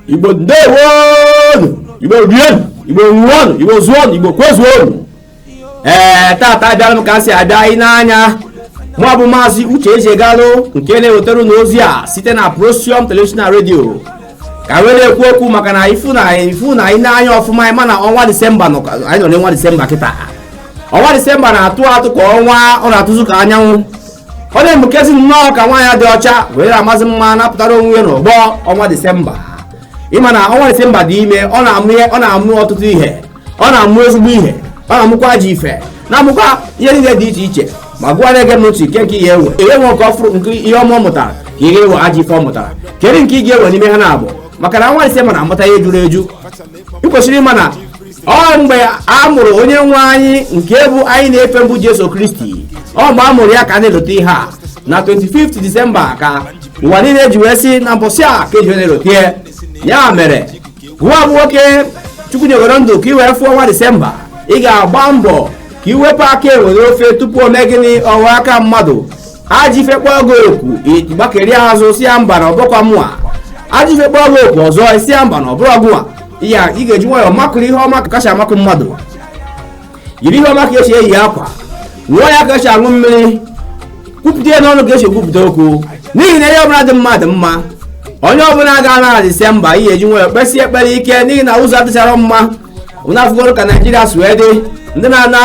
Igbo ndewo, Igbo rien, Igbo nwon, Igbo zuon, Igbo kwezuon. Tata bịara m ka m si abịa n'anya. Mụ bụ Maazị Uche Ezegalụ nke na-ewetara n'ozi a site na Procyon television radio. Ka were ekwu okwu maka na ifu na anyị n'anya ọfụma ịma na ọnwa Disemba nọ, anyị nọ n'ọnwa Disemba kịta. Ọnwa Disemba na-atụ atụ ka ọnwa ọ na-atụzụ ka anyanwụ. Ọ na-emukezi nnọọ ka nwaanyị dị ọcha were amasị mma napụtara onwe ya n'ọgbọ ọnwa Disemba. Ịma na ọnwa Disemba dị ime, ọ na-amụ ọtụtụ ihe, ọ na-amụ ezigbo ihe, ọ na-amụkwa ji ife, na-amụkwa ihe niile dị iche iche. Ma gwa na-ege m ntị nke ị ga-ewe nwe nke ọfụrụ nke ihe ọma ọ mụtara ka ị ga-ewe ajọ ife ọ mụtara. Kedu nke ị ga-ewe n'ime ha na-abụ? Maka na ọnwa Disemba na-amụta ihe juru eju. Ị kwesịrị ịma na ọ mgbe a mụrụ onye nwe anyị nke bụ anyị na-efe mbụ Jesu Kristi, ọ mgbe a mụrụ ya ka a na-elote ihe a na 25 Disemba ka ụwa niile ji wee sị na mbọsị a ka eji na-elote ya. Mere nwa bụ nwoke Chukwu nyegoro ndụ ka ị wee fụọ ọnwa Disemba, ị ga-agba mbọ ka iwepụ aka enwere ofe tupu ome gịnị ọwa aka mmadụ. Ajọ ife kpọọ gị oku ịgbakeri azụ si ya mba na ọbụkwa mụa. Ajọ ife kpọọ gị oku ọzọ isi ya mba na ọbụrụ ọgụwa. Ị ga-eji nwayọọ makụrụ ihe ọma kacha amakụ mmadụ. Yiri ihe ọma ka esi eyi akwa, nwụọ ya ka esi aṅụ mmiri, kwupụta ya n'ọnụ ka esi ekwupụta okwu. N'ihi na ihe ọbụla dị mma dị mma. Onye ọbụla ga na Disemba ihe eji nwayọọ kpesi ekpere ike n'ihi na ụzọ adịchara mma. Ụna afụgoro ka Naijiria si wee dị, ndị na-ana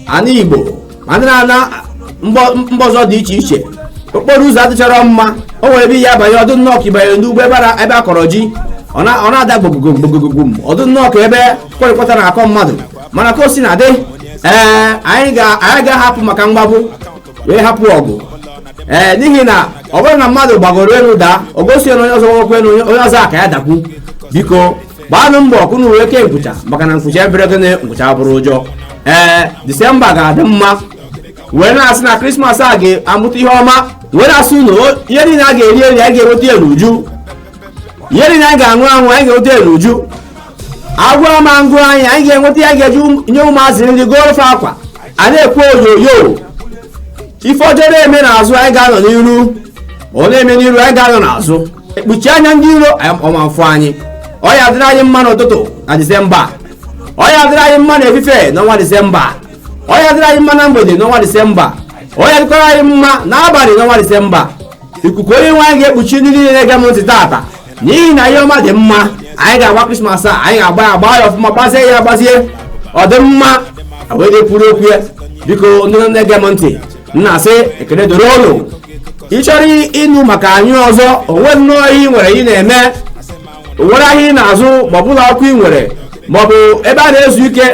ana Igbo ma ndị na-ana mba ọzọ dị iche iche, okporo ụzọ adịchara mma. O nwere ebe ihe abanye ọdụ nnọọ ka ibanye n'ugbo ebe a kọrọ ji, ọ na-ada gbogbogbogbogbom ọdụ nnọọ ka ebe kwarịkọta na-akọ mmadụ. Mana ka o si na dị, anyị ga-ahapụ maka mgbagbu wee hapụ ọgụ. N'ihi na ọ bụrụ na mmadụ gbagoro elu daa, o gosi na onye ọzọ nwekwe na onye ọzọ aka ya dakwu. Biko gbaanụ mbọ kunu wee ke nkwụcha, maka na nkwụcha ebere gịnị nkwụcha bụrụ ụjọ. Disemba ga-adị mma. Wee na-asị na Krismas a ga-amụta ihe ọma. Wee na-asị unu ihe niile a ga-eri eri anyị ga-enweta ya n'uju. Ihe niile anyị ga-aṅụ aṅụ anyị ga-enweta ya n'uju. Agwọ ma ngụ anyị ga-enweta ya ga-eji nye ụmụazị nri goro ofe akwa. A na-ekwe oyoyo. Ife ọjọọ na-eme n'azụ anyị ga-anọ n'iru. Ọ na-eme n'iru anyị ga-anọ n'azụ. Ekpuchi anya ndị iro ọma mfụ anyị. Ọ ya dịrị anyị mma n'ụtụtụ na Disemba. Ọ ya dịrị anyị mma n'efife n'ọnwa Disemba. Ọ ya dịrị anyị mma na mgbede n'ọnwa Disemba. Ọ ya dịkwara anyị mma n'abalị n'ọnwa Disemba. Ikuku onye nwe anyị ga-ekpuchi ndị niile na-ege m ntị tata, n'ihi na ihe ọma dị mma. Anyị ga-agba Krismas a, anyị ga-agba ya ọfụma, gbazie ya agbazie. Ọ dị mma wee depụrụ okwu ya. Biko ndị na-ege m ntị, nna asị ekele doro ụlọ. Ị chọrọ ịnụ maka anyị ọzọ, onwe nnọọ ihe ị nwere ị na-eme, onwere ahịa ị na-azụ ma ọ bụla ọkụ ị nwere, ma ọ bụ ebe a na-ezu ike,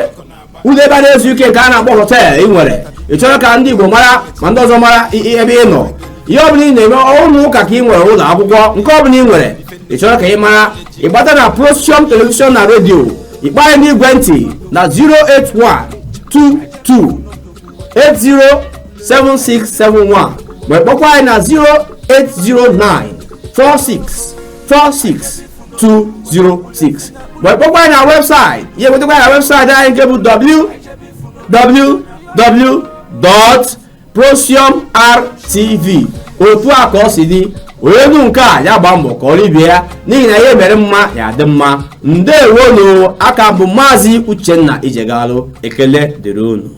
ụlọ ebe a na-ezu ike nke a na-akpọ họteelụ ị nwere. Ị chọrọ ka ndị Igbo mara ma ndị ọzọ mara ebe ị nọ. Ihe ọbụla ị na-eme, ụlọ ụka ka ị nwere, ụlọ akwụkwọ, nke ọbụla ị nwere, ị chọrọ ka ị mara, ịgbata na Procyon television na redio. Ịkpọ anyị n'igwe ntị na 08122807671 ma ịkpọkwa anyị na 08094646206 ma ịkpọkwa anyị na webụsaịtị. Ihe nwetakwa anyị na webụsaịtị anyị nke bụ www.procyonrtv. otu a ka ọ si dị. Onye nụ nke a ya gba mbọ ka ọ ribie ya, n'ihi na ihe mere mma ya dị mma. Ndewonu. Aka bụ Maazị Uchenna Ezegalụ. Ekele dịrị unu.